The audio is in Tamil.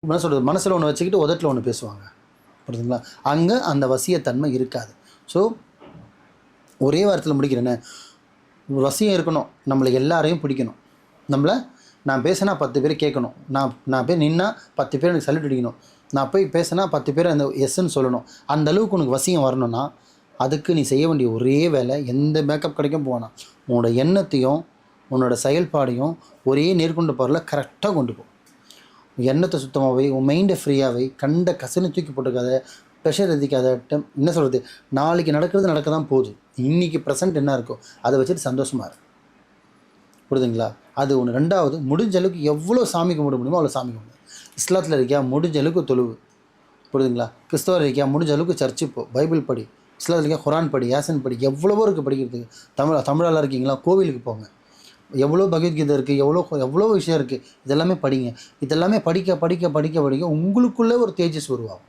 என்ன சொல்கிறது, மனசில் ஒன்று வச்சுக்கிட்டு உதட்டில் ஒன்று பேசுவாங்க. புரியுதுங்களா? அங்கே அந்த வசியத்தன்மை இருக்காது. ஸோ ஒரே வாரத்தில் முடிக்கிறேன்னு, வசியம் இருக்கணும். நம்மளை எல்லாரையும் பிடிக்கணும். நம்மளை நான் பேசினா 10 பேர் கேட்கணும். நான் போய் நின்னா 10 பேர் எனக்கு சல்யூட் அடிக்கணும். நான் போய் பேசினா 10 பேர் அந்த எஸ்ன்னு சொல்லணும். அந்த அளவுக்கு உனக்கு வசியம் வரணும்னா, அதுக்கு நீ செய்ய வேண்டிய ஒரே வேலை, எந்த மேக்கப் கடைக்கும் போனா, உன்னோட எண்ணத்தையும் உன்னோட செயல்பாடையும் ஒரே நேர்கொண்ட பார்வையில் கரெக்டாக கொண்டு போ. எண்ணத்தை சுத்தமாகவே, உன் மைண்டை ஃப்ரீயாகவே, கண்ட கசனை தூக்கி போட்டுக்காத, ப்ரெஷர் எதிக்காத. என்ன சொல்கிறது, நாளைக்கு நடக்கிறது நடக்க தான் போகுது. இன்றைக்கி ப்ரெசென்ட் என்ன இருக்கோ அதை வச்சுட்டு சந்தோஷமாக இரு. புரியுதுங்களா? அது ஒன்று. ரெண்டாவது, முடிஞ்ச அளவுக்கு எவ்வளோ சாமி கும்பிட முடியுமோ அவ்வளோ சாமி கும்பிடு. இஸ்லாத்தில் இருக்கியா, முடிஞ்ச அளவுக்கு தொழுவு. புரியுதுங்களா? கிறிஸ்தவர் இருக்கியா, முடிஞ்ச அளவுக்கு சர்ச்சு போ, பைபிள் படி. இஸ்லாத்தில் இருக்கியா, குரான் படி, யாசன் படி, எவ்வளவோ இருக்குது படிக்கிறதுக்கு. தமிழால் இருக்கீங்களா, கோவிலுக்கு போங்க. எவ்வளோ பகவத்கீதை இருக்குது, எவ்வளோ விஷயம் இருக்குது. இதெல்லாமே படிங்க. இதெல்லாமே படிக்க படிக்க படிக்க படிக்க உங்களுக்குள்ளே ஒரு தேஜஸ் உருவாகும்.